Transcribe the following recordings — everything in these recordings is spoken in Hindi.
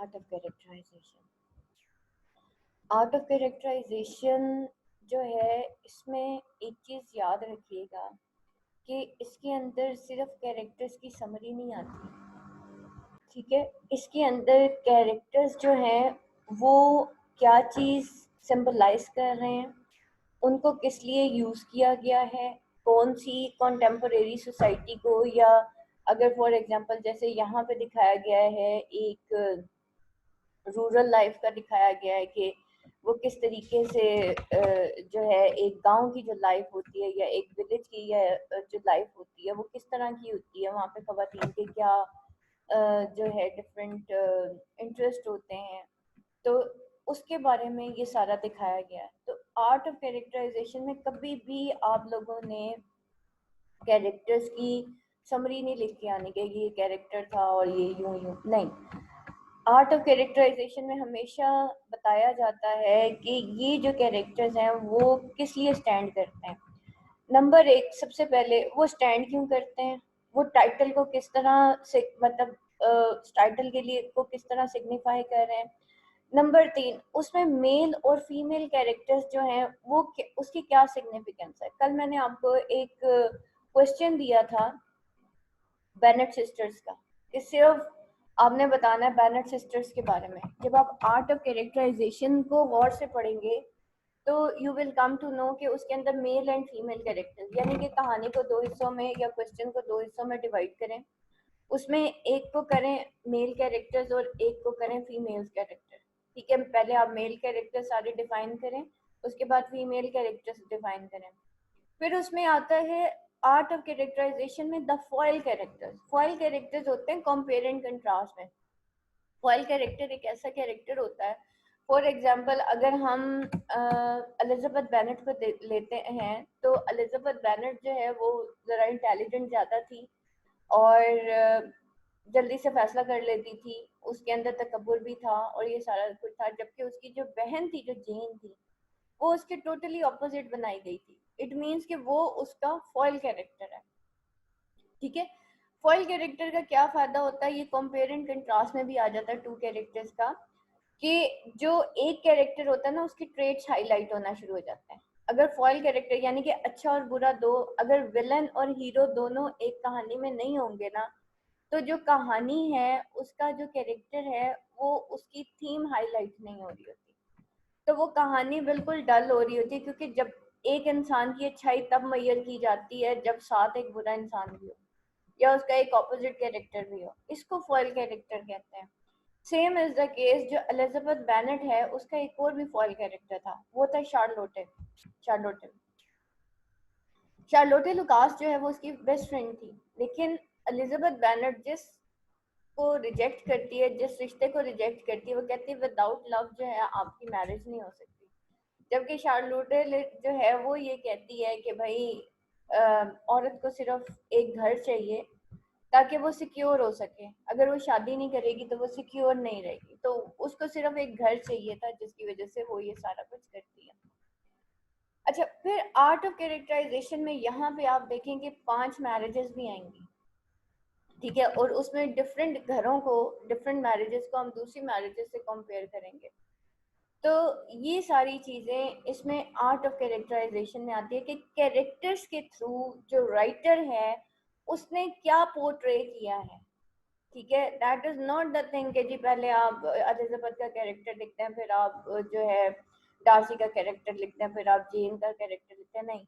Art of characterization. Art of characterization जो है, इसमें एक चीज़ याद रखिएगा कि इसके अंदर सिर्फ कैरेक्टर्स की समरी नहीं आती, ठीक है। इसके अंदर कैरेक्टर्स जो हैं वो क्या चीज़ सिंबलाइज कर रहे हैं, उनको किस लिए यूज़ किया गया है, कौन सी कॉन्टेम्पोरेरी सोसाइटी को, या अगर फॉर एग्जांपल जैसे यहाँ पे दिखाया गया है एक रूरल लाइफ का दिखाया गया है कि वो किस तरीके से जो है एक गांव की जो लाइफ होती है या एक विलेज की या जो लाइफ होती है वो किस तरह की होती है, वहाँ पे खवातीन के क्या जो है डिफरेंट इंटरेस्ट होते हैं, तो उसके बारे में ये सारा दिखाया गया है। तो आर्ट ऑफ कैरेक्टराइजेशन में कभी भी आप लोगों ने कैरेक्टर्स की समरी नहीं लिख के आने के ये कैरेक्टर था और ये यूं यूं नहीं। आर्ट ऑफ कैरेक्टराइजेशन में हमेशा बताया जाता है कि ये जो कैरेक्टर्स हैं वो किस लिए स्टैंड करते हैं। नंबर एक, सबसे पहले वो स्टैंड क्यों करते हैं, वो टाइटल को किस तरह से मतलब टाइटल के लिए को किस तरह सिग्निफाई कर रहे हैं। नंबर तीन, उसमें मेल और फीमेल कैरेक्टर्स जो हैं वो उसकी क्या सिग्निफिकेंस है। कल मैंने आपको एक क्वेश्चन दिया था बेनेट सिस्टर्स का, कि सिर्फ आपने बताना है बेनेट सिस्टर्स के बारे में। जब आप आर्ट ऑफ कैरेक्टराइजेशन को गौर से पढ़ेंगे तो you will come to know कि उसके अंदर मेल एंड फीमेल कैरेक्टर्स, यानी कि कहानी को दो हिस्सों में या क्वेश्चन को दो हिस्सों में डिवाइड करें, उसमें एक को करें मेल कैरेक्टर्स और एक को करें फीमेल कैरेक्टर। ठीक है, पहले आप मेल कैरेक्टर सारे डिफाइन करें, उसके बाद फीमेल कैरेक्टर्स डिफाइन करें। फिर उसमें आता है आर्ट ऑफ कैरेक्टराइजेशन में the foil characters. Foil characters होते हैं कंपेयर एंड कंट्रास्ट में। फॉयल कैरेक्टर एक ऐसा कैरेक्टर होता है, फॉर एग्जाम्पल अगर हम एलिजाबेथ बेनेट को लेते हैं, तो एलिजाबेथ बेनेट जो है वो ज़रा इंटेलिजेंट ज़्यादा थी और जल्दी से फैसला कर लेती थी, उसके अंदर तकब्बुर भी था और ये सारा कुछ था, जबकि उसकी जो बहन थी जो जेन थी वो उसके टोटली ऑपोजिट बनाई गई थी। इट मीन्स कि वो उसका फॉयल कैरेक्टर है, ठीक है। फॉयल कैरेक्टर का क्या फायदा होता है, ये कंपेयर एंड कंट्रास्ट में भी आ जाता है टू कैरेक्टर्स का, कि जो एक कैरेक्टर होता है ना उसकी ट्रेट्स हाईलाइट होना शुरू हो जाते हैं। अगर फॉयल कैरेक्टर यानी कि अच्छा और बुरा दो, अगर विलन और हीरो दोनों एक कहानी में नहीं होंगे ना, तो जो कहानी है उसका जो कैरेक्टर है वो उसकी थीम हाईलाइट नहीं हो रही होती, तो वो कहानी बिल्कुल डल हो रही होती है, क्योंकि जब एक इंसान की अच्छाई तब मैयर की जाती है जब साथ एक बुरा इंसान भी हो या उसका एक ऑपोजिट कैरेक्टर भी हो, इसको फॉयल कैरेक्टर कहते हैं। सेम इज द केस, जो एलिजाबेथ बेनेट है उसका एक और भी फॉयल कैरेक्टर था, वो था शार्लोटे। शार्लोटे शार्लोटे लुकास जो है वो उसकी बेस्ट फ्रेंड थी, लेकिन एलिजाबेथ बेनेट जिस को रिजेक्ट करती है, जिस रिश्ते को रिजेक्ट करती है, वो कहती है विदाउट लव जो है आपकी मैरिज नहीं हो सकती। जबकि शार्लोटे जो है वो ये कहती है कि भाई औरत को सिर्फ एक घर चाहिए ताकि वो सिक्योर हो सके, अगर वो शादी नहीं करेगी तो वो सिक्योर नहीं रहेगी, तो उसको सिर्फ एक घर चाहिए था जिसकी वजह से वो ये सारा कुछ करती है। अच्छा, फिर आर्ट ऑफ कैरेक्टराइजेशन में यहाँ पे आप देखेंगे 5 मैरिजेस भी आएंगी, ठीक है, और उसमें डिफरेंट घरों को, डिफरेंट मैरिजेस को हम दूसरी मैरिजेस से कंपेयर करेंगे। तो ये सारी चीज़ें इसमें आर्ट ऑफ कैरेक्टराइजेशन में आती है कि कैरेक्टर्स के थ्रू जो राइटर है उसने क्या पोर्ट्रे किया है, ठीक है। That is not the thing कि जी पहले आप एलिजाबेथ का कैरेक्टर लिखते हैं, फिर आप जो है डार्सी का कैरेक्टर लिखते हैं, फिर आप जेन का कैरेक्टर लिखते हैं, नहीं।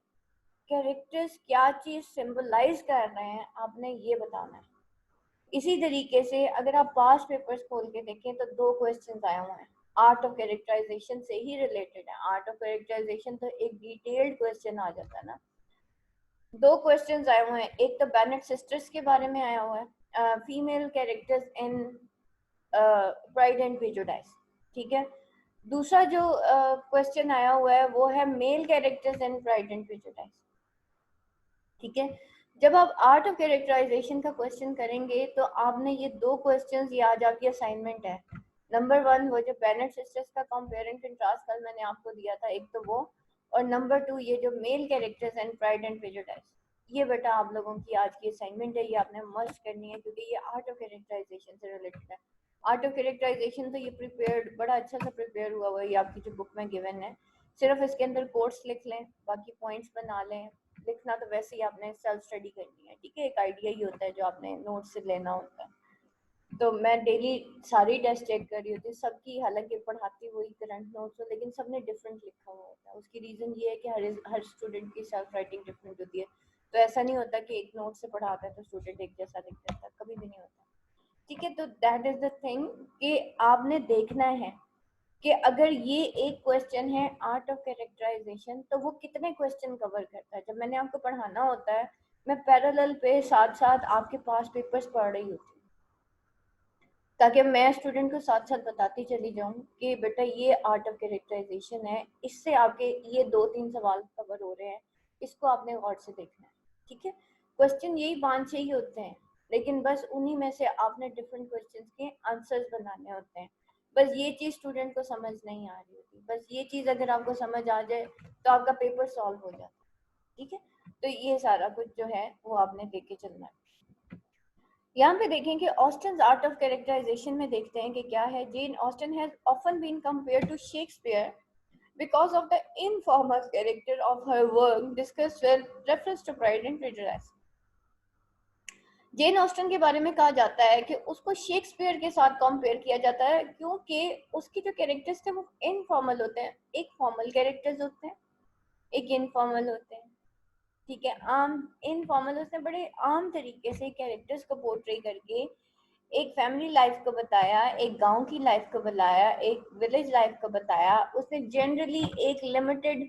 कैरेक्टर्स क्या चीज़ सिंबलाइज कर रहे हैं आपने ये बताना है। इसी तरीके से अगर आप पास्ट पेपर्स खोल के देखें तो 2 क्वेश्चन आए हुए हैं आर्ट ऑफ कैरेक्टराइजेशन से ही रिलेटेड है। आर्ट ऑफ कैरेक्टराइजेशन तो एक डिटेल्ड क्वेश्चन आ जाता है ना। 2 क्वेश्चंस आए हुए हैं, एक तो बेनेट सिस्टर्स के बारे में आया हुआ है, female characters in pride and prejudice, ठीक है। दूसरा जो क्वेश्चन आया हुआ है वो है male characters in pride and prejudice, ठीक है। जब आप आर्ट ऑफ कैरेक्टराइजेशन का क्वेश्चन करेंगे तो आपने ये 2 क्वेश्चंस, ये आज आपकी असाइनमेंट है। नंबर 1 वो जो बेनेट सिस्टर्स का कंपेयर एंड कंट्रास्ट कल मैंने आपको दिया था, एक तो वो, और नंबर 2 ये जो male characters and pride and prejudice, ये बेटा आप लोगों की आज की असाइनमेंट है, ये आपने मस्ट करनी है क्योंकि ये आर्ट ऑफ कैरेक्टराइजेशन से रिलेटेड है। आर्ट ऑफ कैरेक्टराइजेशन तो ये प्रिपेयर्ड, बड़ा अच्छा सा प्रिपेयर हुआ हुआ है, ये आपकी जो बुक में गिवन है। सिर्फ इसके अंदर कोट्स लिख लें, बाकी पॉइंट्स बना लें। लिखना तो वैसे ही आपने सेल्फ स्टडी करनी है, ठीक है, एक आइडिया ही होता है जो आपने नोट से लेना होता है। तो मैं डेली सारी टेस्ट चेक कर रही होती सबकी, हालांकि पढ़ाती वही करंट नोट्स हो, लेकिन सबने डिफरेंट लिखा हुआ होता है। उसकी रीज़न ये है कि हर स्टूडेंट की सेल्फ राइटिंग डिफरेंट होती है। तो ऐसा नहीं होता कि एक नोट से पढ़ाता है तो स्टूडेंट एक जैसा लिख देता है, कभी भी नहीं होता। ठीक है, तो दैट इज द थिंग कि आपने देखना है कि अगर ये एक क्वेश्चन है आर्ट ऑफ कैरेक्टराइजेशन, तो वो कितने क्वेश्चन कवर करता है। जब मैंने आपको पढ़ाना होता है, मैं पैरेलल पे साथ साथ आपके पास पेपर्स पढ़ रही होती हूँ, ताकि मैं स्टूडेंट को साथ साथ बताती चली जाऊँ कि बेटा ये आर्ट ऑफ कैरेक्टराइजेशन है, इससे आपके ये 2-3 सवाल कवर हो रहे हैं, इसको आपने गौर से देखना है। ठीक है, क्वेश्चन यही 5-6 ही होते हैं, लेकिन बस उन्हीं में से आपने डिफरेंट क्वेश्चन के आंसर्स बनाने होते हैं। बस ये चीज़ स्टूडेंट को समझ नहीं आ रही होती, बस ये चीज़ अगर आपको समझ आ जाए तो आपका पेपर सॉल्व हो जाता है। ठीक है, तो ये सारा कुछ जो है वो आपने देख के चलना है। यहाँ पे देखें कि ऑस्टन्स आर्ट ऑफ कैरेक्टराइजेशन में देखते हैं कि क्या है। Jane Austen has often been compared to Shakespeare because of the informal character of her work discussed with reference to Pride and Prejudice. Jane Austen के बारे में कहा जाता है कि उसको शेक्सपियर के साथ कंपेयर किया जाता है, क्योंकि उसके जो कैरेक्टर्स थे वो इनफॉर्मल होते हैं। एक फॉर्मल कैरेक्टर्स होते हैं, एक इनफॉर्मल होते हैं। ठीक है, आम इनफॉर्मल उसने बड़े आम तरीके से कैरेक्टर्स को पोर्ट्रे करके एक फैमिली लाइफ को बताया, एक गांव की लाइफ को बताया, एक विलेज लाइफ को बताया। उसने जनरली एक लिमिटेड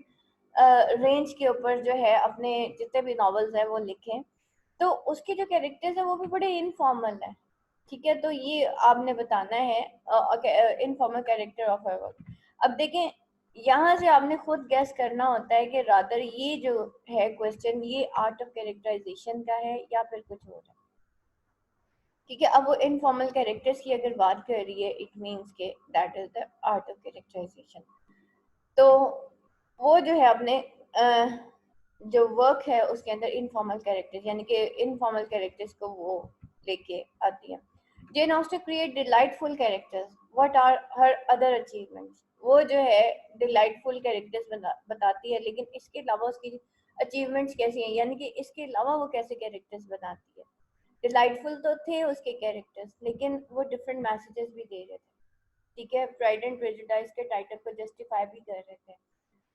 रेंज के ऊपर जो है अपने जितने भी नॉवेल्स हैं वो लिखे। तो उसके जो कैरेक्टर्स हैं वो भी बड़े इनफॉर्मल है। ठीक है, तो ये आपने बताना है informal character of her work. अब देखें, यहाँ से आपने खुद गैस करना होता है कि रादर ये जो है क्वेश्चन ये आर्ट ऑफ कैरेक्टराइजेशन का है या फिर कुछ और है। ठीक है, अब वो इनफॉर्मल कैरेक्टर्स की अगर बात कर रही है, इट मीन्स के that is the art of characterization. तो वो जो है अपने जो वर्क है उसके अंदर इनफॉर्मल कैरेक्टर्स यानी कि इनफॉर्मल कैरेक्टर्स को वो लेके आती है। Jane Austen create delightful characters, what are her other achievements. वो जो है डिलाइटफुल कैरेक्टर्स बताती है, लेकिन इसके अलावा उसकी अचीवमेंट्स कैसी हैं, यानी कि इसके अलावा वो कैसे कैरेक्टर्स बनाती है। डिलाइटफुल तो थे उसके कैरेक्टर्स, लेकिन वो डिफरेंट मैसेजेस भी दे रहे थे। ठीक है, प्राइड एंड प्रेजुडिस के टाइटल को जस्टिफाई भी कर रहे थे।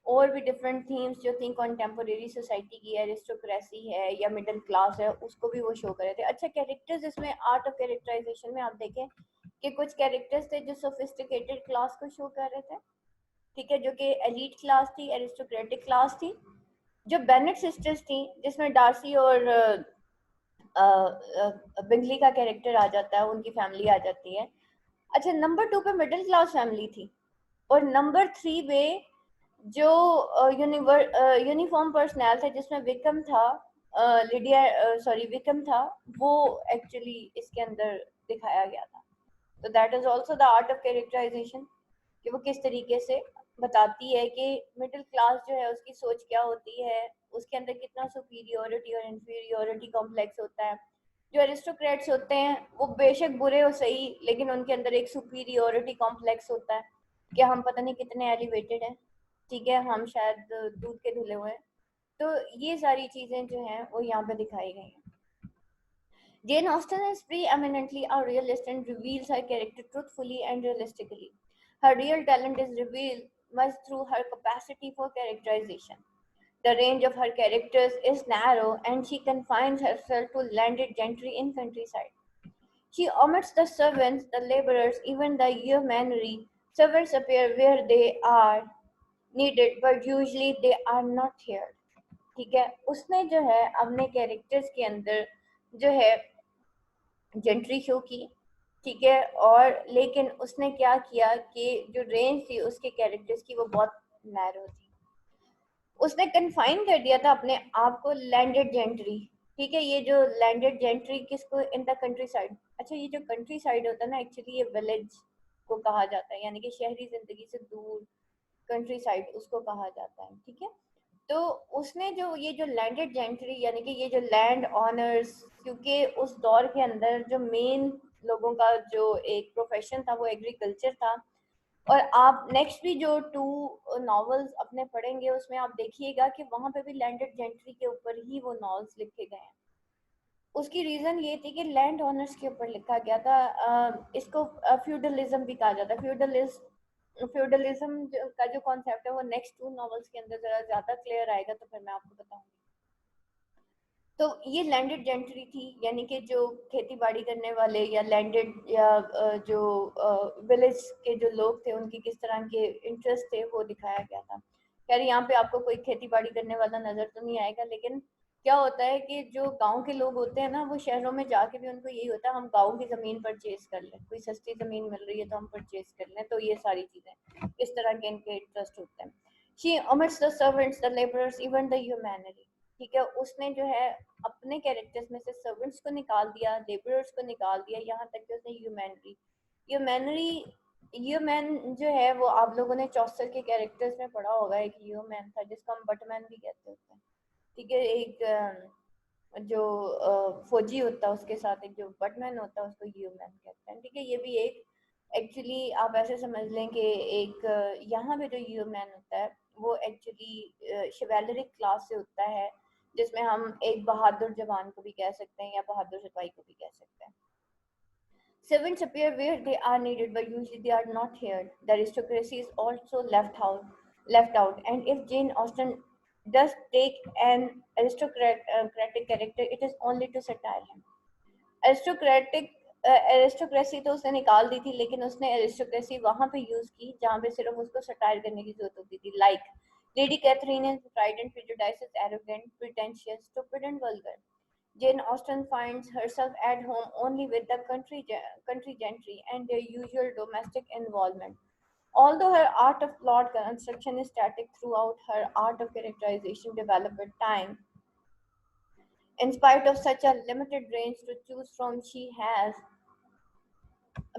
और भी डिफरेंट थीम्स जो थी कंटेम्पोरेरी सोसाइटी की, एरिस्टोक्रेसी है या मिडिल क्लास है, उसको भी वो शो कर रहे थे। अच्छा, कैरेक्टर्स इसमें आर्ट ऑफ कैरेक्टराइजेशन में आप देखें कि कुछ कैरेक्टर्स थे जो सोफिस्टिकेटेड क्लास को शो कर रहे थे। ठीक है, जो कि एलीट क्लास थी, एरिस्टोक्रेटिक क्लास थी। जो बेनेट सिस्टर्स थी, जिसमें डार्सी और बिंगली का कैरेक्टर आ जाता है, उनकी फैमिली आ जाती है। अच्छा, नंबर 2 पे मिडिल क्लास फैमिली थी, और नंबर 3 पे जो यूनिफॉर्म पर्सनल था जिसमें विक्रम था, लिडिया सॉरी विक्रम था, वो एक्चुअली इसके अंदर दिखाया गया था। तो that is also the art of characterization, कि वो किस तरीके से बताती है कि मिडिल क्लास जो है उसकी सोच क्या होती है, उसके अंदर कितना सुपीरियोरिटी और इंफीरियोरिटी कॉम्प्लेक्स होता है। जो एरिस्टोक्रेट्स होते हैं वो बेशक बुरे हो सही, लेकिन उनके अंदर एक सुपीरियोरिटी कॉम्प्लेक्स होता है कि हम पता नहीं कितने एलिवेटेड हैं। ठीक है, हम शायद दूध के धुले हुए हैं। तो ये सारी चीजें जो हैं वो यहाँ पे दिखाई गई हैं। Jane Austen is preeminently a realist and reveals her character truthfully and realistically. Her real talent is revealed much through her capacity for characterization. The range of her characters is narrow, and she confines herself to landed gentry in countryside. She omits the servants, the laborers, even the yeomanry. Servants appear where they are needed, but usually they are not here. ठीक है, उसने जो है अपने कैरेक्टर्स के अंदर जो है जेंट्री शो की। ठीक है, और लेकिन उसने क्या किया कि जो रेंज थी उसके कैरेक्टर्स की वो बहुत नैरो थी। उसने कन्फाइन कर दिया था अपने आप को लैंडेड जेंट्री। ठीक है, ये जो लैंडेड जेंट्री किसको, इन द कंट्री साइड। अच्छा, ये जो कंट्री साइड होता है ना, एक्चुअली ये विलेज को कहा जाता है, यानी कि शहरी जिंदगी से दूर कंट्री साइड उसको कहा जाता है। ठीक है, तो उसने जो ये जो लैंडेड जेंट्री यानी कि ये जो लैंड ऑनर्स, क्योंकि उस दौर के अंदर जो मेन लोगों का जो एक प्रोफेशन था वो एग्रीकल्चर था। और आप नेक्स्ट भी जो 2 नॉवेल्स अपने पढ़ेंगे उसमें आप देखिएगा कि वहां पे भी लैंडेड जेंट्री के ऊपर ही वो नॉवेल्स लिखे गए हैं। उसकी रीजन ये थी कि लैंड ओनर्स के ऊपर लिखा गया था। इसको फ्यूडलिज्म भी कहा जाता है। फ्यूडलिज्म का जो कॉन्सेप्ट है वो नेक्स्ट 2 नॉवेल्स के अंदर जरा ज्यादा क्लियर आएगा, तो फिर मैं आपको बताऊंगी। तो ये लैंडेड जेंट्री थी, यानी कि जो खेती बाड़ी करने वाले या लैंडेड या जो विलेज के जो लोग थे उनकी किस तरह के इंटरेस्ट थे वो दिखाया गया था। खैर यहाँ पे आपको कोई खेती बाड़ी करने वाला नजर तो नहीं आएगा, लेकिन क्या होता है कि जो गांव के लोग होते हैं ना वो शहरों में जाके भी उनको यही होता है हम गांव की जमीन परचेज कर लें, कोई सस्ती जमीन मिल रही है तो हम परचेज कर लें। तो ये सारी चीजें इस तरह के इनके इंटरेस्ट होते हैं। She omits the servants, the laborers, even the humanity। ठीक है, उसने जो है अपने कैरेक्टर्स में से सर्वेंट्स को निकाल दिया, लेबरर्स को निकाल दिया, यहाँ तक कि उसने ह्यूमैनिटी ह्यूमैन जो है वो आप लोगों ने चौसर के कैरेक्टर्स में पढ़ा होगा। एक ह्यूमैन था जिसको हम बटमैन भी कहते होते हैं। ठीक है, एक जो फौजी होता है उसके साथ एक जो बटमैन होता है उसको ह्यूमैन कहते हैं। ठीक है, ये भी एक एक्चुअली आप ऐसे समझ लें कि एक यहाँ पे जो ह्यूमैन होता है वो एक्चुअली शिवेलरिक क्लास से होता है, जिसमें हम एक बहादुर जवान को भी कह सकते हैं या बहादुर सिपाही को भी कह सकते हैं। Servants appear where they are needed, but usually they are not here. The aristocracy is also left out. And if Jane Austen does take an aristocratic character, it is only to satire him. Aristocratic aristocracy तो उसने निकाल दी थी, लेकिन उसने एरिस्टोक्रेसी वहां पे यूज की जहां पे सिर्फ उसको सटायर करने की जरूरत होती थी। Like Lady Catherine is Pride and Prejudice is arrogant, pretentious, stupid and vulgar. Jane Austen finds herself at home only with the country gentry and their usual domestic involvement. Although her art of plot construction is static throughout, her art of characterization developed with time. In spite of such a limited range to choose from, she has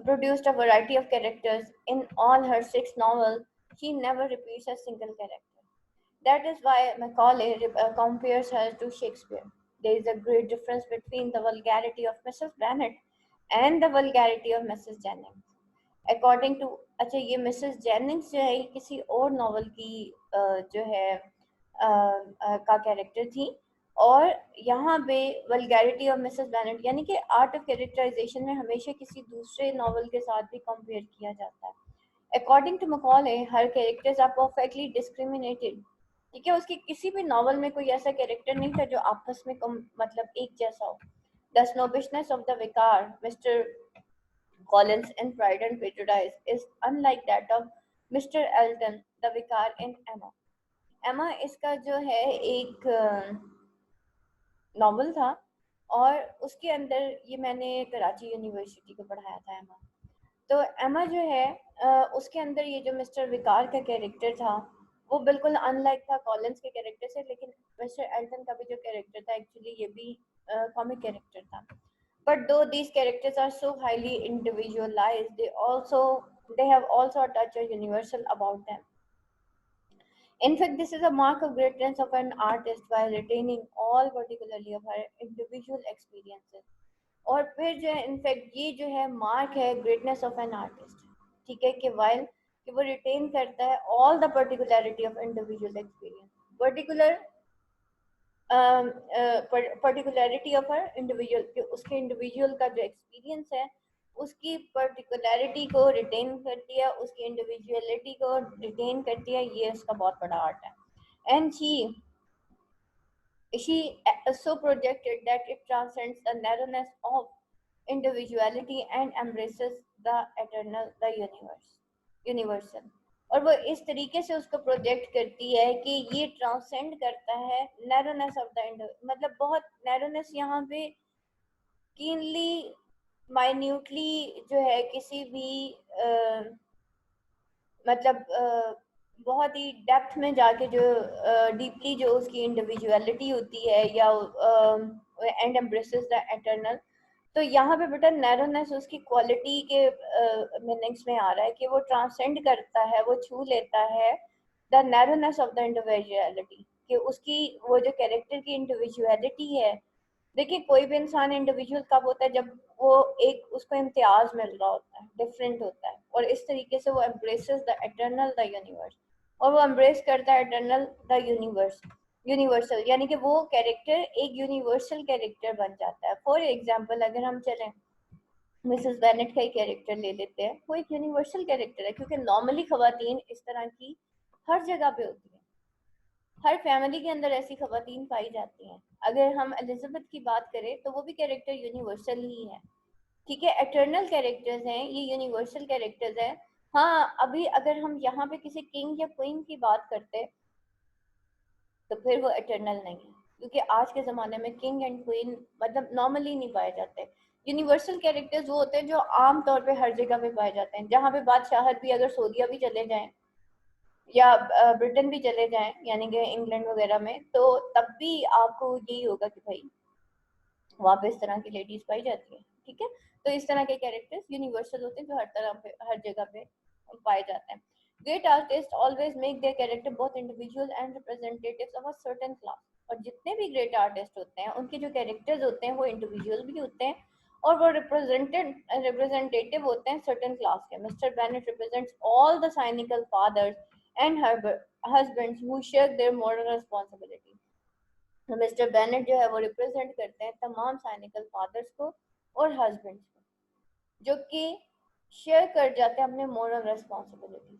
produced a variety of characters. In all her 6 novels, she never repeats a single character. That is why Macaulay compares her to Shakespeare. There is a great difference between the vulgarity of Mrs. Bennet and the vulgarity of Mrs. Jennings. According to, अच्छा ये मिसेस जेनिंग्स जो है ये किसी और नॉवल की जो है का कैरेक्टर थी। और यहाँ पे वल्गैरिटी ऑफ मिसेस बेनेट यानी कि आर्ट ऑफ कैरेक्टराइजेशन में हमेशा किसी दूसरे नॉवल के साथ भी कंपेयर किया जाता है। According to Macaulay her characters are perfectly discriminated. ठीक है, उसके किसी भी नॉवल में कोई ऐसा कैरेक्टर नहीं था जो आपस में मतलब एक जैसा हो। द स्नोबिशनेस ऑफ द विकार mister Collins in Pride and Prejudice is unlike that of Mr. Elton, the vicar in Emma. Emma इसका जो है एक नॉवल था, और उसके अंदर ये मैंने कराची यूनिवर्सिटी को पढ़ाया था एमा। तो एमा जो है उसके अंदर ये जो मिस्टर विकार का कैरेक्टर था वो बिल्कुल अनलाइक था कॉलिंस के कैरेक्टर से। लेकिन मिस्टर एल्टन का भी जो कैरेक्टर था एक्चुअली ये भी कॉमिक कैरेक्टर था। But though these characters are so highly individualized, they have also a touch of universal about them. In fact, this is a mark of greatness of an artist while retaining all particularly of her individual experiences. और फिर जो है इनफैक्ट ये जो है मार्क है ग्रेटनेस ऑफ एन आर्टिस्ट। ठीक है, कि वाइल कि वो रिटेन करता है all the particularity of individual experience, particular particularity of her individual, उसके इंडिविजुअल का जो एक्सपीरियंस है उसकी पर्टिकुलरिटी को रिटेन करती है, उसकी इंडिविजुअलिटी को रिटेन करती है। ये उसका बहुत बड़ा आर्ट है। And she so projected that it transcends the narrowness of individuality and embraces the eternal, the universal। और वो इस तरीके से उसको प्रोजेक्ट करती है कि ये ट्रांसेंड करता है नैरोनेस ऑफ द मतलब बहुत नैरोनेस यहाँ पे कीनली माइन्यूटली जो है किसी भी मतलब बहुत ही डेप्थ में जाके जो डीपली जो उसकी इंडिविजुअलिटी होती है या एंड एम्ब्रेसेस द एटर्नल। तो यहाँ पे बेटा नैरोनेस उसकी क्वालिटी के मीनिंग्स में आ रहा है कि वो ट्रांसेंड करता है, वो छू लेता है the narrowness of the individuality, कि उसकी वो जो कैरेक्टर की इंडिविजुअलिटी है देखिए कोई भी इंसान इंडिविजुअल कब होता है, जब वो एक उसको इम्तियाज मिल रहा होता है, डिफरेंट होता है, और इस तरीके से वो embraces the eternal the universe, और वो एम्ब्रेस करता है एटर्नल द यूनिवर्स यूनिवर्सल, यानी कि वो कैरेक्टर एक यूनिवर्सल कैरेक्टर बन जाता है। फॉर एग्जाम्पल अगर हम चलें मिसेस बेनेट का ही कैरेक्टर ले लेते हैं, वो एक यूनिवर्सल कैरेक्टर है, क्योंकि नॉर्मली खवातीन इस तरह की हर जगह पे होती है, हर फैमिली के अंदर ऐसी खवातीन पाई जाती हैं। अगर हम एलिजाबेथ की बात करें तो वो भी कैरेक्टर यूनिवर्सल ही है, ठीक है, एटर्नल कैरेक्टर्स हैं, ये यूनिवर्सल कैरेक्टर्स हैं। हाँ, अभी अगर हम यहाँ पे किसी किंग या क्वीन की बात करते तो फिर वो एटर्नल नहीं है, क्योंकि आज के ज़माने में किंग एंड क्वीन मतलब नॉर्मली नहीं पाए जाते। यूनिवर्सल कैरेक्टर्स वो होते हैं जो आम तौर पे हर जगह पे पाए जाते हैं, जहाँ पे बादशाहत भी अगर सऊदिया भी चले जाएं या ब्रिटेन भी चले जाएं, यानी कि इंग्लैंड वगैरह में, तो तब भी आपको यही होगा कि भाई वहाँ पे इस तरह की लेडीज पाई जाती है, ठीक है। तो इस तरह के कैरेक्टर्स यूनिवर्सल होते हैं जो हर तरह पे हर जगह पे पाए जाते हैं। Great artist always make their character both individual and representatives of a certain class, और जितने भी ग्रेट आर्टिस्ट होते हैं उनके जो कैरेक्टर्स होते हैं वो इंडिविजुअल भी होते हैं और वो रिप्रेजेंटेटिव होते हैं सर्टेन क्लास के। Mister Bennet represents all the cynical fathers and husbands who shirk their moral responsibility। तो मिस्टर बेनेट जो है वो रिप्रेजेंट करते हैं तमाम साइनिकल फादर्स को और हस्बैंड्स को, जो कि शेयर कर जाते हैं अपने मोरल रेस्पॉन्सिबिलिटी,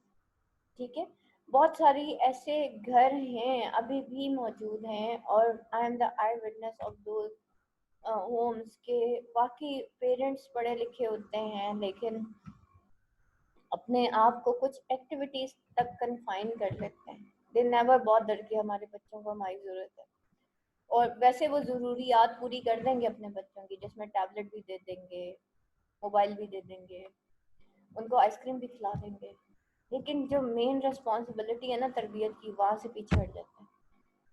ठीक है। बहुत सारी ऐसे घर हैं अभी भी मौजूद हैं, और I am the eyewitness of those homes के बाकी पेरेंट्स पढ़े लिखे होते हैं लेकिन अपने आप को कुछ एक्टिविटीज तक कन्फाइन कर लेते हैं। दे नेवर बॉदर कि हमारे बच्चों को हमारी ज़रूरत है, और वैसे वो ज़रूरियात पूरी कर देंगे अपने बच्चों की, जिसमें टैबलेट भी दे देंगे, मोबाइल भी दे देंगे, उनको आइसक्रीम भी खिला देंगे, लेकिन जो मेन रिस्पॉन्सिबिलिटी है ना तरबियत की, वहाँ से पीछे हट जाते हैं,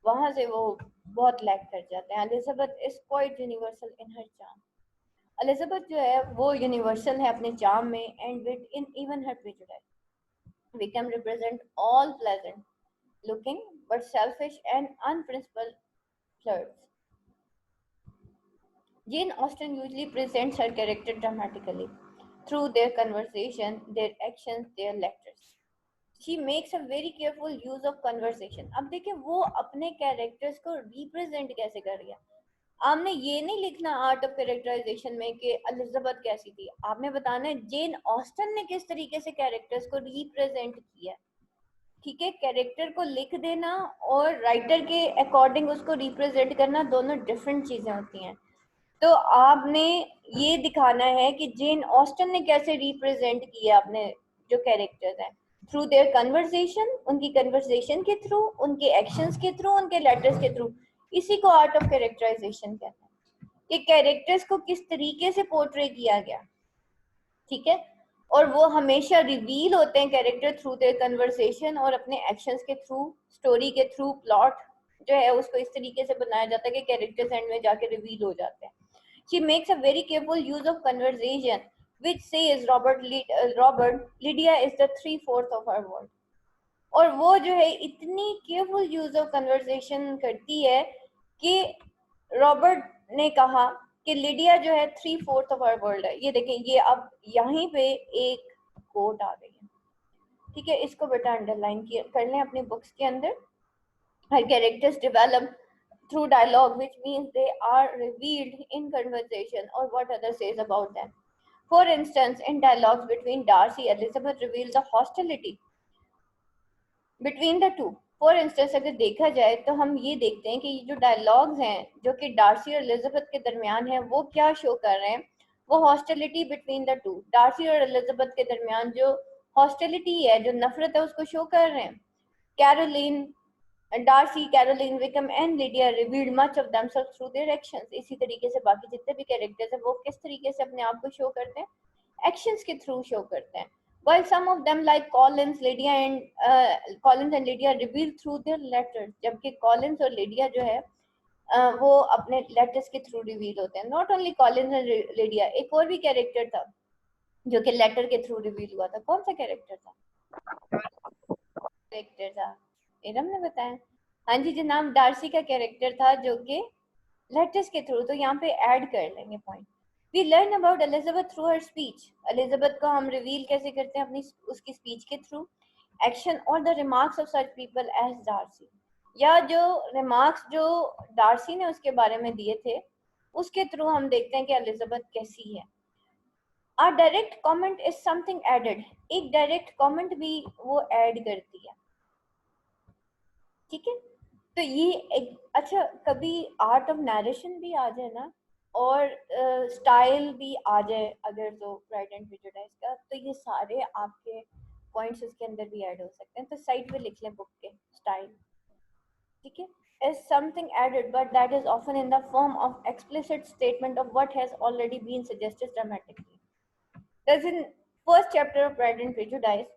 वहाँ से वो बहुत लैक कर जाते हैं। Elizabeth is quite universal in her charm. Elizabeth जो है वो यूनिवर्सल है अपने चार्म में and wit in even her prejudice. We can represent all pleasant looking but selfish and unprincipled flirts. Jane Austen usually presents her character dramatically through their conversation, their actions, their letters. She makes a very careful use of conversation. अब देखिए वो अपने कैरेक्टर्स को रिप्रेजेंट कैसे कर रही है। आपने ये नहीं लिखना आर्ट ऑफ कैरेक्टराइजेशन में कि एलिजाबेथ कैसी थी, आपने बताना है जेन ऑस्टन ने किस तरीके से कैरेक्टर्स को रिप्रेजेंट किया, ठीक है। कैरेक्टर को लिख देना और राइटर के अकॉर्डिंग उसको रिप्रेजेंट करना दोनों डिफरेंट चीजें होती हैं। तो आपने ये दिखाना है कि जेन ऑस्टन ने कैसे रिप्रेजेंट किया अपने जो कैरेक्टर्स हैं, थ्रू देयर कन्वर्सेशन, उनकी कन्वर्सेशन के थ्रू, उनके एक्शंस के थ्रू, उनके लेटर्स के थ्रू। इसी को आर्ट ऑफ कैरेक्टराइजेशन कहते हैं कि कैरेक्टर्स को किस तरीके से पोर्ट्रे किया गया, ठीक है। और वो हमेशा रिवील होते हैं कैरेक्टर थ्रू देयर कन्वर्सेशन और अपने एक्शंस के थ्रू, स्टोरी के थ्रू, प्लॉट जो है उसको इस तरीके से बनाया जाता है कि कैरेक्टर्स एंड में जाके रिवील हो जाते हैं। She makes a very careful use of conversation, which says Robert, Lydia is the 3/4 of our world. और वो जो है इतनी केयरफुल यूज ऑफ कन्वर्सेशन करती है कि रॉबर्ट ने कहा कि लिडिया जो है 3/4 ऑफ आवर वर्ल्ड है। ये देखें, ये अब यहीं पे एक कोट आ गई है, ठीक है। इसको बेटा अंडरलाइन कर लें अपनी बुक्स के अंदर। Her characters develop through dialogue, which means they are revealed in conversation or what others says about them. For instance, in dialogues between Darcy, Elizabeth reveals the hostility between the two. For instance, अगर देखा जाए तो हम ये देखते हैं कि ये जो डायलॉग्स हैं जो कि डार्सी और एलिजाबेथ के दरमियान है, वो क्या शो कर रहे हैं, वो hostility between the two, Darcy और एलिजाबेथ के दरमियान जो हॉस्टिलिटी है, जो नफरत है, उसको शो कर रहे हैं। Caroline, Darcy, Caroline, Wickham and Lydia revealed much of themselves through their actions. इसी तरीके से बाकी जितने भी कैरेक्टर्स हैं वो किस तरीके से अपने आप को शो करते हैं, एक्शंस के थ्रू शो करते हैं। While some of them like Collins, Collins and Lydia reveal through their letters, जबकि Collins और Lydia जो है वो अपने लेटर्स के थ्रू रिवील होते हैं। Not only Collins and Lydia, एक और भी कैरेक्टर था जो कि लेटर के थ्रू रिवील हुआ था। कौन सा कैरेक्टर था? कैरेक्टर था इरम ने बताया। हाँ जी जनाब, डार्सी का कैरेक्टर था जो कि लेटर्स के थ्रू, तो यहाँ पे ऐड कर लेंगे point. We learn about Elizabeth through her speech, Elizabeth को हम रिवील कैसे करते हैं अपनी उसकी स्पीच के थ्रू। एक्शन और the remarks of such people as Darcy, या जो रिमार्क्स जो डार्सी ने उसके बारे में दिए थे उसके थ्रू हम देखते हैं कि एलिजाबेथ कैसी है। A direct comment is something added, एक डायरेक्ट कमेंट भी वो ऐड करती है, ठीक है। तो ये एक अच्छा, कभी आर्ट ऑफ नरेशन भी आ जाए ना, और स्टाइल भी आ जाए अगर, तो प्राइड एंड प्रेजुडिस का, तो ये सारे आपके पॉइंट्स उसके अंदर भी ऐड हो सकते हैं। तो साइड पे लिख लें बुक के स्टाइल, ठीक है। is something added but that is often in the form of explicit statement of what has already been suggested dramatically. Thus in first chapter of Pride and Prejudice,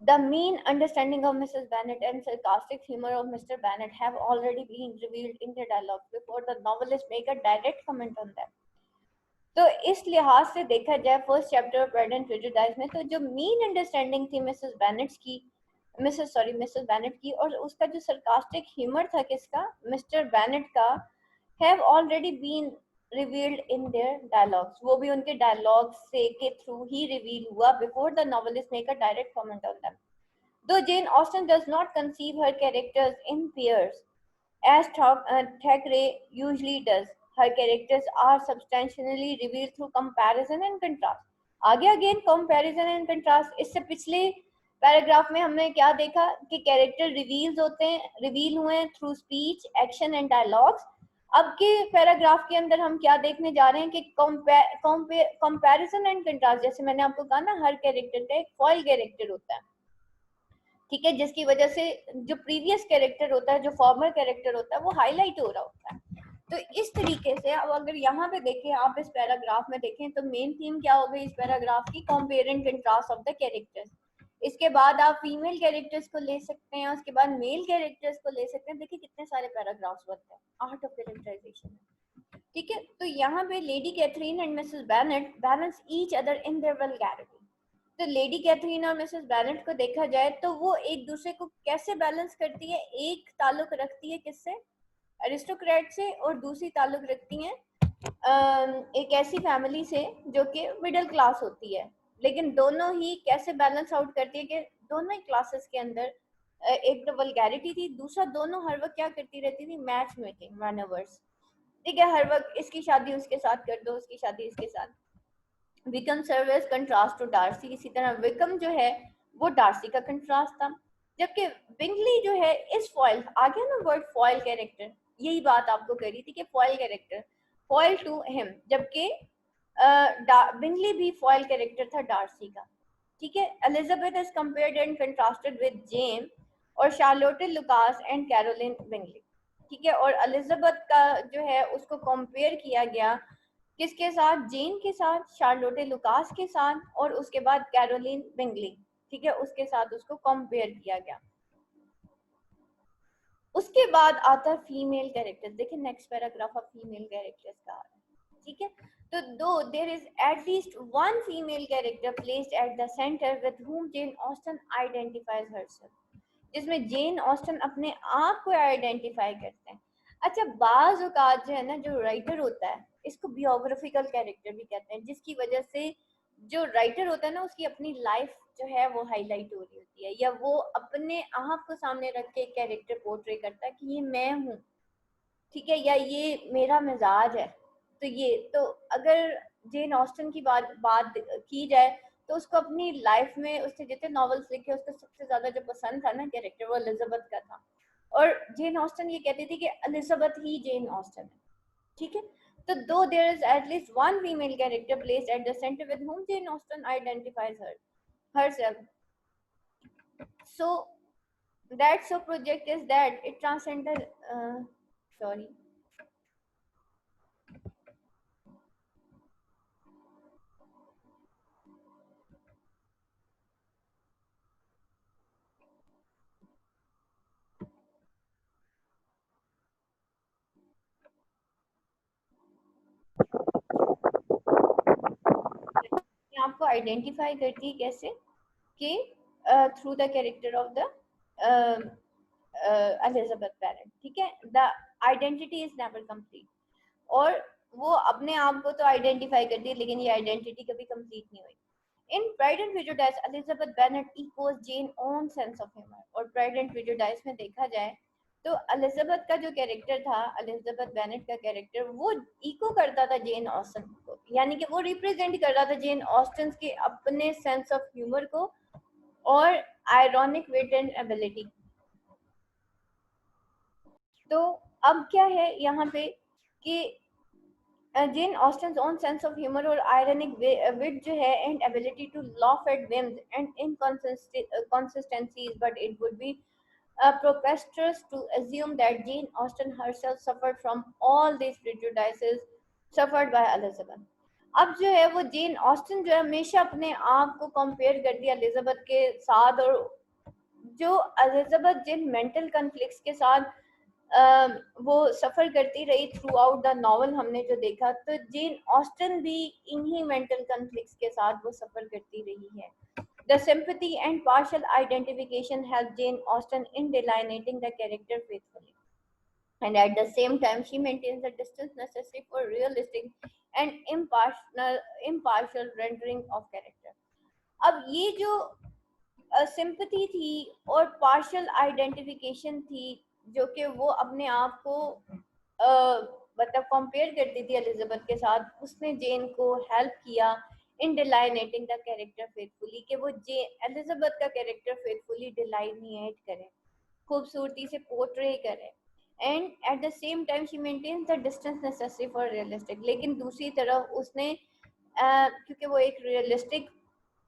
the mean understanding of Mrs. Bennet and sarcastic humor of Mr. Bennet have already been revealed in the dialogue before the novelist make a direct comment on them. तो इस लिहाज से देखा जाए first chapter of Pride and Prejudice में, तो जो मीन अंडरस्टैंडिंग थी मिसेस बेनेट की, और उसका जो सरकास्टिक ह्यूमर था किसका, मिस्टर बेनेट का, have already been revealed in their dialogues, वो भी उनके डायलॉग से के थ्रू ही रिवील हुआ before the novelist make a direct comment on them. Though Jane Austen does not conceive her characters in pairs, as Thackeray usually does, her characters are substantially revealed through comparison and contrast. आगे अगेन कंपैरिजन एंड कंट्रास्ट, इससे पिछले पैराग्राफ में हमने क्या देखा कि कैरेक्टर रिवील हुए हैं through speech, action and dialogues. अब के पैराग्राफ के अंदर हम क्या देखने जा रहे हैं कि कंपैरिजन एंड कंट्रास्ट, जैसे मैंने आपको कहा ना, हर कैरेक्टर का एक फॉइल कैरेक्टर होता है, ठीक है, जिसकी वजह से जो प्रीवियस कैरेक्टर होता है, जो फॉर्मर कैरेक्टर होता है, वो हाईलाइट हो रहा होता है। तो इस तरीके से अब अगर यहाँ पे देखें, आप इस पैराग्राफ में देखें, तो मेन थीम क्या हो गई इस पैराग्राफ की, compare and contrast of the characters. इसके बाद आप फीमेल कैरेक्टर्स को ले सकते हैं, उसके बाद मेल कैरेक्टर्स को ले सकते हैं। देखिए कितने सारे पैराग्राफ्स बनते हैं आर्ट ऑफ कैरेक्टराइजेशन, ठीक है। तो यहाँ पे Lady Catherine and Mrs Bennet balance each other in their vulgarity. तो लेडी कैथरीन और मिसेस बेनेट को देखा जाए तो वो एक दूसरे को कैसे बैलेंस करती है, एक ताल्लुक रखती है किससे, अरिस्टोक्रेट से, और दूसरी ताल्लुक रखती हैं एक ऐसी फैमिली से जो कि मिडिल क्लास होती है। लेकिन दोनों ही कैसे बैलेंस आउट करती है कि दोनों ही क्लासेस के अंदर एक तो वल्गैरिटी थी, दूसरा दोनों हर वक्त क्या करती रहती थी, मैच मेकिंग मैनर्स, ठीक है। हर वक्त इसकी शादी उसके साथ कर दो, उसकी शादी इसके साथ। Wickham serve as contrast to Darcy, इसी तरह विकम जो है वो डार्सी का कंट्रास्ट था। जबकि बिंगली जो है इस फॉइल, आ गया ना वर्ड फॉइल कैरेक्टर, यही बात आपको कह रही थी कि foil character, foil to him, जबकि बिंगली भी फॉइल कैरेक्टर था डार्सी का, ठीक है। Elizabeth is compared and contrasted with Jane और Charlotte Lucas and Caroline Bingley, ठीक है। और एलिजाबेथ का जो है उसको कंपेयर किया गया किसके साथ, जेन के साथ, शार्लोटे लुकास के साथ, और उसके बाद कैरोलिन बिंगली, ठीक है, उसके साथ उसको कंपेयर किया गया। उसके बाद आता है फीमेल कैरेक्टर्स। देखिए next paragraph of female characters का आ रहा है, ठीक है। तो दो there is at least one female character placed at the centre with whom Jane Austen identifies herself, जिसमें जेन ऑस्टन अपने आप को आइडेंटिफाई करते हैं। अच्छा, बाज औकात जो है ना, जो राइटर होता है, इसको बियोग्राफिकल कैरेक्टर भी कहते हैं, जिसकी वजह से जो राइटर होता है ना, उसकी अपनी लाइफ जो है वो हाईलाइट हो रही होती है, या वो अपने आप को सामने रख के कैरेक्टर पोर्ट्रे करता है कि ये मैं हूँ, ठीक है, या ये मेरा मिजाज है। तो ये तो अगर जेन ऑस्टन की बात की जाए, तो उसको अपनी लाइफ में उसने जितने नॉवेल्स लिखे उसको सबसे ज्यादा जो पसंद था ना कैरेक्टर, वो एलिजाबेथ का था। और जेन ऑस्टन ये कहती थी कि एलिजाबेथ ही जेन ऑस्टन है, ठीक है। तो दो there is at least one female character placed at the centre with whom Jane Austen identifies herself. So that so project is that it transcends the sorry, आपको आइडेंटिफाई करती है कैसे कि through the character of the Elizabeth Bennet, ठीक है। The identity is never complete, और वो अपने आप को तो आइडेंटिफाई करती है लेकिन ये आइडेंटिटी कभी कंप्लीट नहीं हुई। In Pride and Prejudice, Elizabeth Bennet echoes Jane own sense of humor, और Pride and Prejudice में देखा जाए तो एलिजाबेथ का जो कैरेक्टर था, एलिजाबेथ बेनेट का कैरेक्टर, वो इको करता था जेन ऑस्टन को, यानी कि वो रिप्रेजेंट कर रहा था जेन ऑस्टन के अपने सेंस ऑफ ह्यूमर को और आयरॉनिक विट एंड एबिलिटी। तो अब क्या है यहाँ पे कि Jane Austen's own sense of humour और आयरनिक विट जो है and ability to laugh at whims and inconsistencies, but it would be preposterous to assume that Jane Austen herself suffered from all these prejudices suffered by Elizabeth. अब जो है वो जेन ऑस्टन जो है हमेशा अपने आप को कंपेयर कर दिया एलिजाबेथ के साथ, और जो एलिजाबेथ जिन मेंटल कॉन्फ्लिक्ट्स के साथ वो सफर करती रही थ्रू आउट द नॉवल, हमने जो देखा, तो जेन ऑस्टन भी इन्हीं मेंटल कॉन्फ्लिक्ट्स के साथ वो सफर करती रही है। The sympathy and partial identification help Jane Austen in delineating the character faithfully, and at the same time she maintains the distance necessary for realistic and impartial rendering of character. अब ये जो सिंपथी थी और पार्शियल आइडेंटिफिकेशन थी, जो कि वो अपने आप को मतलब कंपेयर करती थी एलिजाबेथ के साथ, उसने जेन को हेल्प किया इन डिलाइनेटिंग द कैरेक्टर फेथफुली, कि वो एलिजाबेथ का कैरेक्टर फेथफुली डिलाइनेट करे, खूबसूरती से पोर्ट्रे करे, and at the same time she maintains the distance necessary for realistic. लेकिन दूसरी तरफ उसने क्योंकि वो एक रियलिस्टिक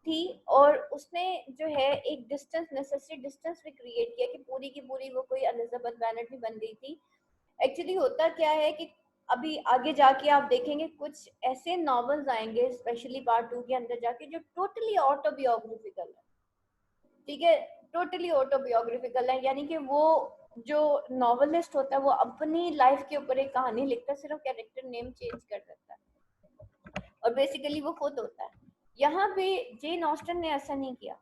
थी और उसने जो है एक डिस्टेंस, नेसेसरी डिस्टेंस भी क्रिएट किया कि पूरी की पूरी वो कोई एलिजाबेथ बेनेट नहीं बन गई थी। एक्चुअली होता क्या है कि अभी आगे जाके आप देखेंगे कुछ ऐसे नॉवेल्स आएंगे स्पेशली पार्ट 2 के अंदर जाके जो टोटली ऑटोबियोग्राफिकल है, ठीक है, टोटली ऑटोबियोग्राफिकल है, यानी कि वो जो नॉवेलिस्ट होता है वो अपनी लाइफ के ऊपर एक कहानी लिखता है, सिर्फ कैरेक्टर नेम चेंज कर देता है और बेसिकली वो खुद होता है। यहाँ पे जेन ऑस्टन ने ऐसा नहीं किया।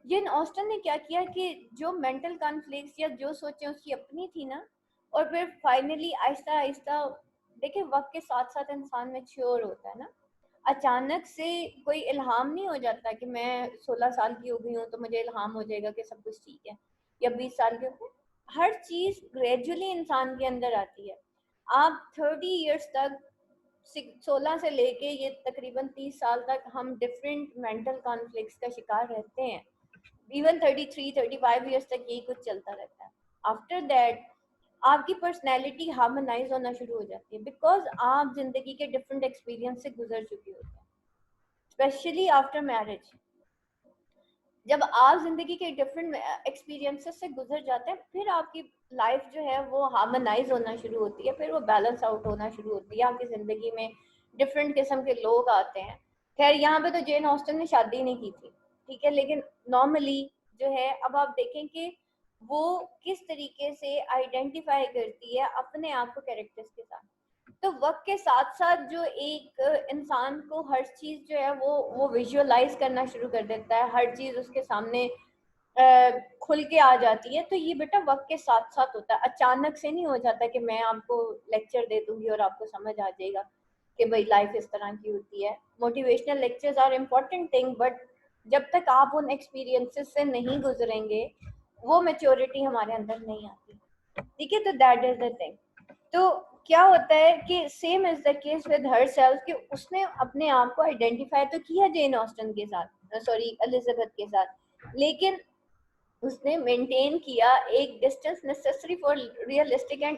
जेन ऑस्टन ने क्या किया कि जो मेंटल कॉन्फ्लिक्ट्स या जो सोचें उसकी अपनी थी ना, और फिर फाइनली आहिस्ता आहिस्ता, देखिए वक्त के साथ साथ इंसान मैच्योर होता है ना, अचानक से कोई इल्हाम नहीं हो जाता कि मैं 16 साल की हो गई हूँ तो मुझे इल्हाम हो जाएगा कि सब कुछ ठीक है, या 20 साल के हो, हर चीज ग्रेजुअली इंसान के अंदर आती है। आप 30 इयर्स तक, 16 से लेके ये तकरीबन 30 साल तक हम डिफरेंट मेंटल कॉन्फ्लिक्ट्स का शिकार रहते हैं। इवन 33-35 इयर्स तक यही कुछ चलता रहता है। आफ्टर दैट आपकी पर्सनैलिटी हार्मोनाइज होना शुरू हो जाती है, बिकॉज आप जिंदगी के डिफरेंट एक्सपीरियंस से गुजर चुके होते हैं, स्पेशली आफ्टर मैरिज। जब आप जिंदगी के डिफरेंट एक्सपीरियंसेस से गुजर जाते हैं, फिर आपकी लाइफ जो है वो हार्मोनाइज होना शुरू होती है, फिर वो बैलेंस आउट होना शुरू होती है, आपकी जिंदगी में डिफरेंट किस्म के लोग आते हैं। खैर यहाँ पे तो जेन ऑस्टन ने शादी नहीं की थी, ठीक है, लेकिन नॉर्मली जो है अब आप देखें कि वो किस तरीके से आइडेंटिफाई करती है अपने आप को कैरेक्टर्स के साथ। तो वक्त के साथ साथ जो एक इंसान को हर चीज जो है वो विजुअलाइज करना शुरू कर देता है, हर चीज उसके सामने खुल के आ जाती है। तो ये बेटा वक्त के साथ साथ होता है, अचानक से नहीं हो जाता कि मैं आपको लेक्चर दे दूंगी और आपको समझ आ जाएगा कि भाई लाइफ इस तरह की होती है। Motivational lectures are important thing, but जब तक आप उन एक्सपीरियंसेस से नहीं गुजरेंगे वो मेच्योरिटी हमारे अंदर नहीं आती, ठीक है। तो दैट इज द थिंग। तो क्या होता है कि same is the case with her self, कि उसने अपने आप को आइडेंटिफाई तो किया जेन ऑस्टन के साथ, सॉरी एलिजाबेथ के साथ, लेकिन उसने मेंटेन किया एक distance necessary for realistic and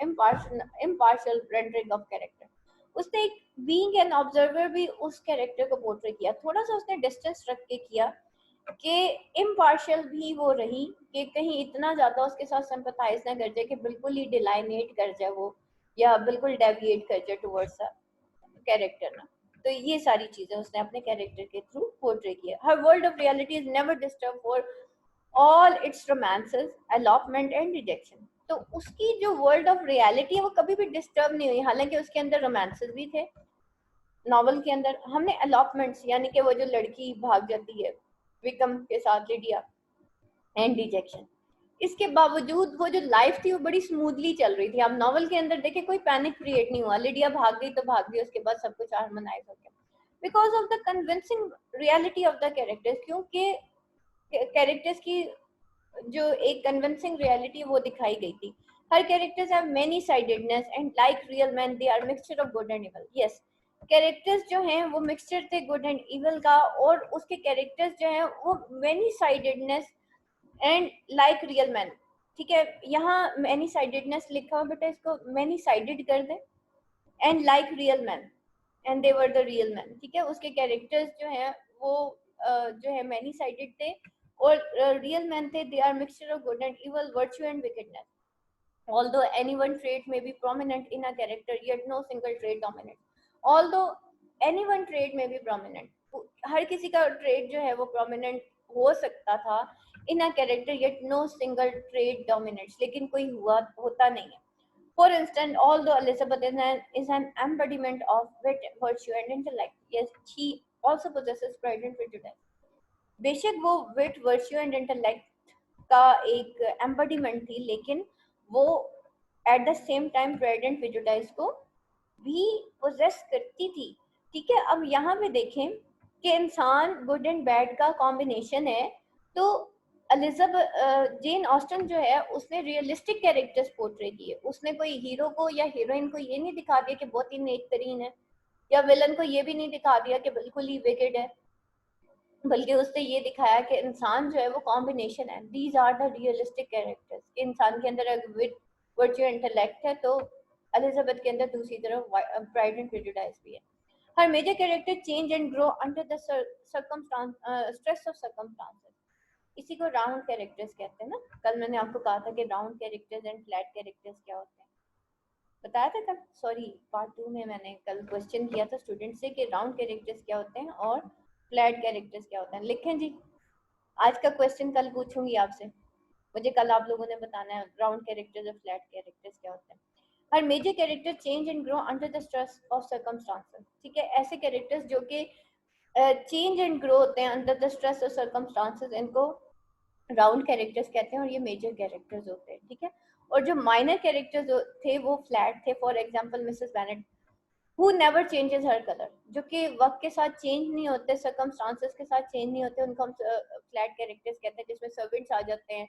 impartial rendering of character. उसने एक बीइंग एन ऑब्जर्वर भी उस कैरेक्टर को पोर्ट्रे किया, थोड़ा सा उसने डिस्टेंस रख के किया कि इम्पार्शियल भी वो रही, कि कहीं इतना ज्यादा उसके साथ सिंपैथाइज ना कर जाए कि बिल्कुल ही डिलाइनेट कर जाए वो, या बिल्कुल डेविएट कर जाए टुवर्ड्स कैरेक्टर ना। तो ये सारी चीजें उसने अपने कैरेक्टर के थ्रू पोर्ट्रे किया। Her world of reality is never disturb for all its romances, elopement and rejection. तो उसकी जो वर्ल्ड ऑफ रियलिटी है वो कभी भी डिस्टर्ब नहीं हुई, हालांकि उसके अंदर रोमांसेस भी थे। नॉवल के अंदर हमने अलॉपमेंट्स, यानी कि वो जो लड़की भाग जाती है विक्रम के साथ, लिडिया, एंड रिजेक्शन, इसके बावजूद वो जो लाइफ थी वो बड़ी स्मूथली चल रही थी। आप नॉवल के अंदर देखे कोई पैनिक क्रिएट नहीं हुआ, लिडिया भाग गई तो भाग गई, उसके बाद सब कुछ हार्मोनाइज हो गया because of the convincing reality of the characters. क्योंकि कैरेक्टर्स की जो एक कन्विंसिंग रियलिटी वो दिखाई गई थी। Her characters have many sidedness and like real man they are mixture of good and evil. Yes, characters जो हैं वो मिक्सचर थे गुड एंड इवल का, और उसके कैरेक्टर्स जो हैं वो many sidedness and like real man. ठीक है, यहाँ मेनी साइडेडनेस लिखा हुआ बेटा, इसको मेनी साइडेड कर दें, and like real man and they were the real man. ठीक है, उसके कैरेक्टर्स जो हैं वो जो है मैनी साइडेड थे और रियल मैन थे। They are mixture of good and evil, virtue and wickedness. Although any one trait may be prominent in a character, yet no single trait dominant. Although any one trait may be prominent, हर किसी का trait जो है वो prominent हो सकता था in a character, yet no single trait dominates, लेकिन कोई हुआ होता नहीं है। For instance, although Elizabeth is an embodiment of wit, virtue and intellect, yes, she also possesses pride and prejudice. बेशक वो wit, virtue and intellect का एक एम्बॉडीमेंट थी, लेकिन वो eight the same time pride and prejudice को भी पोजेस करती थी। ठीक है, अब यहाँ पे देखें कि इंसान गुड एंड बैड का कॉम्बिनेशन है, तो एलिजाबेथ जेन ऑस्टन जो है उसने रियलिस्टिक कैरेक्टर्स पोर्ट्रे किए। उसने कोई हीरो को या हीरोइन को ये नहीं दिखा दिया कि बहुत ही नेक तरीन है, या विलन को ये भी नहीं दिखा दिया कि बिल्कुल ही विकेड है, बल्कि उसने ये दिखाया कि इंसान जो है वो कॉम्बिनेशन है। These are the realistic characters. इंसान के अंदर अगर विद वर्च्यू इंटेलेक्ट है, तो एलिजाबेथ के अंदर दूसरी तरफ प्राइड एंड प्रेजुडिस भी है। Her major character change and grow under the stress of circumstances. इसी को राउंड कैरेक्टर्स कहते हैं ना। कल मैंने आपको कहा था कि round characters and flat characters क्या होते हैं, बताया था कल, सॉरी पार्ट 2 में मैंने कल क्वेश्चन किया था स्टूडेंट से कि राउंड कैरेक्टर्स क्या होते हैं और फ्लैट कैरेक्टर्स क्या होते हैं। लिखें जी, आज का क्वेश्चन कल पूछूंगी आपसे, मुझे कल आप लोगों ने बताना है राउंड कैरेक्टर्स और फ्लैट कैरेक्टर्स क्या होते हैं। Her major character change and grow under the stress of circumstances. ठीक है, ऐसे कैरेक्टर्स जो कि चेंज एंड ग्रो होते हैं under the stress of circumstances, इनको राउंड कैरेक्टर्स कहते हैं और ये मेजर कैरेक्टर्स होते हैं। ठीक है, और जो माइनर कैरेक्टर्स थे वो फ्लैट थे। For example Mrs Bennett who never changes her colour, जो कि वक्त के साथ चेंज नहीं होते, सर्कमस्टांसेस के साथ चेंज नहीं होते, उनको हम फ्लैट कैरेक्टर्स कहते हैं, जिसमें सर्वेंट्स आ जाते हैं।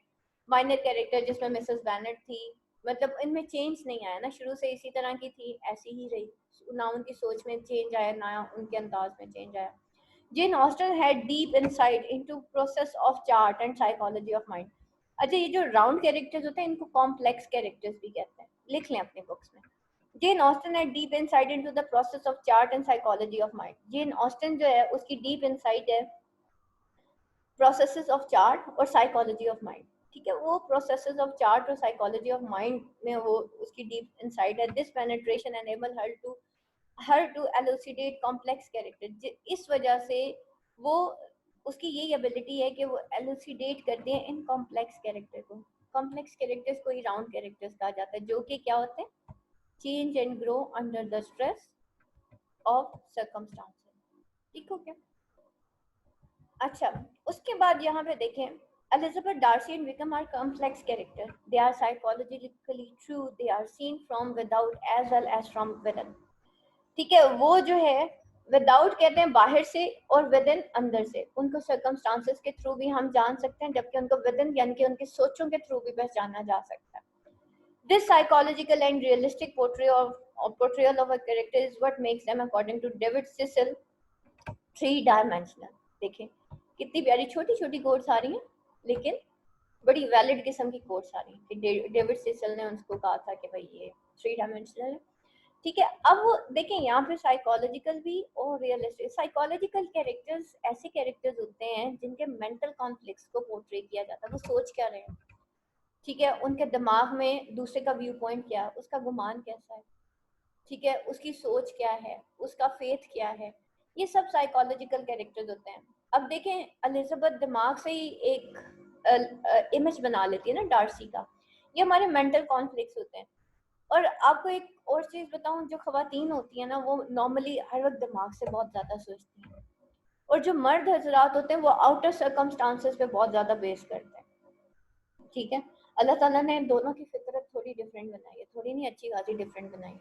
माइनर कैरेक्टर जिसमें मिसेस बैनेट थी, मतलब इनमें चेंज नहीं आया ना, शुरू से इसी तरह की थी, ऐसी ही रही, ना उनकी सोच में चेंज आया ना उनके अंदाज में चेंज आया। Jane Austen had deep insight into process of chart and psychology of mind. अच्छा, ये जो राउंड कैरेक्टर्स होते हैं इनको कॉम्प्लेक्स कैरेक्टर्स भी कहते हैं, लिख लें अपने बुक्स में। Jane Austen had deep insight into the process of chart and psychology of mind. Jane Austen जो है उसकी deep insight है processes of chart और psychology of mind। ठीक है, वो processes of chart और psychology of mind में वो उसकी deep insight है। This penetration enable her to elucidate complex character। इस वजह से वो उसकी यही एबिलिटी है कि वो elucidate करते हैं इन complex character को। complex characters को ही round characters कहा जाता है, जो कि क्या होते हैं, change and grow under the stress of circumstances। ठीक हो गया। अच्छा, उसके बाद यहाँ पे देखें, Elizabeth Darcy and Wickham are complex characters. They are psychologically true. They are seen from without as well as from within। ठीक है, वो जो है विदाउट कहते हैं बाहर से, और विद इन अंदर से। उनको सर्कमस्टांसेस के थ्रू भी हम जान सकते हैं, जबकि उनको विद इन यानी कि उनकी सोचों के थ्रू भी पहचाना जा सकता है। This psychological and realistic portrayal of a character is what makes them, according to David Cecil, three-dimensional। देखें कितनी प्यारी छोटी छोटी कोट्स आ रही हैं, लेकिन बड़ी वैलिड किस्म की कोट्स आ रही हैं कि डेविड सिसल ने उसको कहा था कि भाई ये थ्री डायमेंशनल है। ठीक है, अब देखें यहाँ पे साइकोलॉजिकल भी और रियलिस्टिक। साइकोलॉजिकल कैरेक्टर्स ऐसे कैरेक्टर्स होते हैं जिनके मेंटल कॉन्फ्लिक्ट्स को पोर्ट्रे किया जाता है, वो सोच क्या रहे हैं। ठीक है, उनके दिमाग में दूसरे का व्यू पॉइंट क्या है, उसका गुमान कैसा है, ठीक है, उसकी सोच क्या है, उसका फेथ क्या है, ये सब साइकोलॉजिकल कैरेक्टर्स होते हैं। अब देखें, एलिजाबेथ दिमाग से ही एक इमेज बना लेती है ना डार्सी का, ये हमारे मेंटल कॉन्फ्लिक्ट्स होते हैं। और आपको एक और चीज बताऊं, जो खवातीन होती है ना वो नॉर्मली हर वक्त दिमाग से बहुत ज्यादा सोचती हैं, और जो मर्द हजरात होते हैं वो आउटर सर्कमस्टांसेस पे बहुत ज्यादा बेस करते हैं। ठीक है, अल्लाह ताला ने दोनों की फितरत थोड़ी डिफरेंट बनाई है, थोड़ी नहीं अच्छी खासी डिफरेंट बनाई है,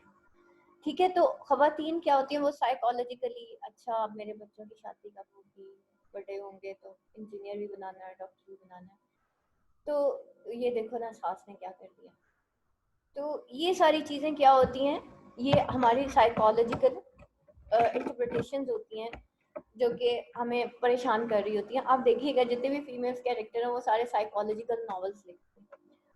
ठीक है। तो खवातीन क्या होती हैं, वो साइकोलॉजिकली अच्छा अब मेरे बच्चों की शादी कब होगी, बड़े होंगे तो इंजीनियर भी बनाना है, डॉक्टर भी बनाना है, तो ये देखो ना सास ने क्या कर दिया। तो ये सारी चीज़ें क्या होती हैं, ये हमारी साइकोलॉजिकल इंटरप्रिटेशंस होती हैं जो कि हमें परेशान कर रही होती हैं। आप देखिएगा जितने भी फीमेल्स कैरेक्टर हैं वो सारे साइकोलॉजिकल नॉवेल्स लिखते हैं,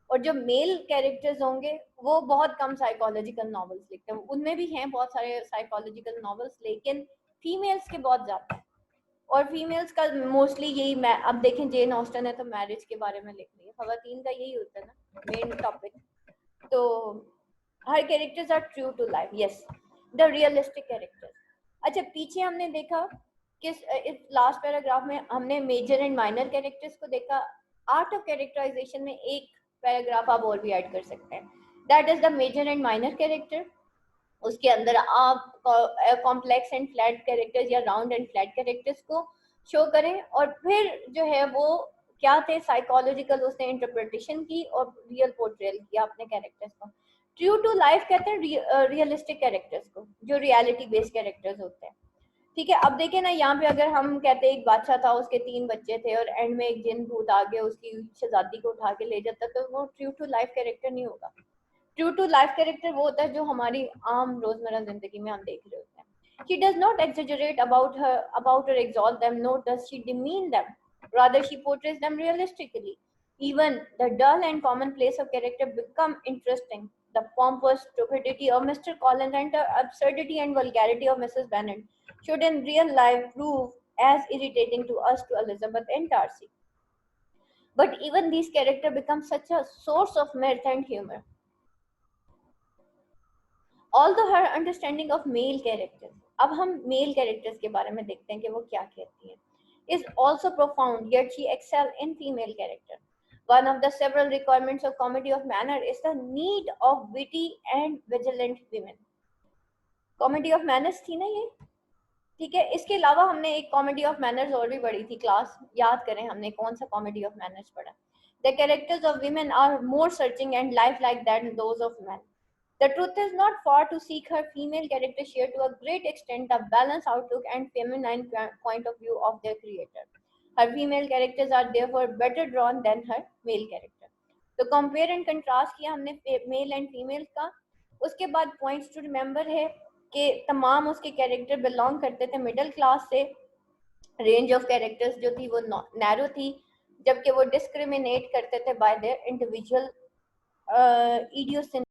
और जो मेल कैरेक्टर्स होंगे वो बहुत कम साइकोलॉजिकल नॉवेल्स लिखते हैं। उनमें भी हैं बहुत सारे साइकोलॉजिकल नॉवेल्स, लेकिन फीमेल्स के बहुत ज़्यादा हैं। और फीमेल्स का मोस्टली यही, मैं अब देखें जेन ऑस्टन है तो मैरिज के बारे में लिख रही है, खवातीन का यही होता है ना मेन टॉपिक। तो her characters are true to life, yes, the realistic characters. अच्छा, पीछे हमने देखा कि इस लास्ट पैराग्राफ में हमने मेजर एंड माइनर कैरेक्टर्स को देखा। आर्ट ऑफ कैरेक्टराइजेशन में एक पैराग्राफ आप और भी ऐड कर सकते हैं, that is the major and minor character. उसके अंदर आप कॉम्प्लेक्स एंड फ्लैट कैरेक्टर्स या राउंड एंड फ्लैट कैरेक्टर्स को शो करें, और फिर जो है वो क्या थे, साइकोलॉजिकल उसने इंटरप्रिटेशन की और रियल पोर्ट्रेल किया अपने कैरेक्टर्स को। ट्रू टू लाइफ कहते हैं रियलिस्टिक कैरेक्टर्स को, जो रियलिटी बेस्ड कैरेक्टर्स होते हैं, ठीक है। अब देखिए ना, यहाँ पे अगर हम कहते हैं एक बादशाह था, उसके 3 बच्चे थे, और एंड में एक जिन भूत आ गया उसकी शहजादी को उठा के ले जाता, तो वो ट्रू टू लाइफ कैरेक्टर नहीं होगा। ट्रू टू लाइफ कैरेक्टर वो होता है जो हमारी आम रोजमर्रा जिंदगी में हम देख रहे होते हैं। She does not exaggerate about or exalt them, nor does she demean them. Rather, she portrays them realistically. Even the dull and commonplace of character become interesting. The pompous stupidity of Mr. Collins and the absurdity and vulgarity of Mrs. Bennet should in real life prove as irritating to us to Elizabeth and Darcy. But even these characters become such a source of mirth and humor. Although her understanding of male characters, अब हम मेल कैरेक्टर्स के बारे में देखते हैं कि वो क्या कहती हैं, is also profound, yet she excel in female character. One of the several requirements of comedy of manner is the need of witty and vigilant women. Comedy of manners थी ना ये, ठीक है। इसके अलावा हमने एक कॉमेडी ऑफ मैनर्स और भी पढ़ी थी, क्लास याद करें हमने कौन सा कॉमेडी ऑफ मैनर्स पढ़ा। The characters of women are more searching and lifelike than those of man. The truth is not far to seek. Her female characters share to a great extent the balanced outlook and feminine point of view of their creator. Her female characters are therefore better drawn than her male character. तो compare and contrast किया हमने मेल एंड फीमेल का। उसके बाद पॉइंट्स टू रिमेंबर है कि तमाम उसके कैरेक्टर बिलोंग करते थे मिडिल क्लास से, रेंज ऑफ कैरेक्टर्स जो थी वो नैरो थी, जबकि वो डिस्क्रिमिनेट करते थे बाय देयर इंडिविजुअल इडियोसिन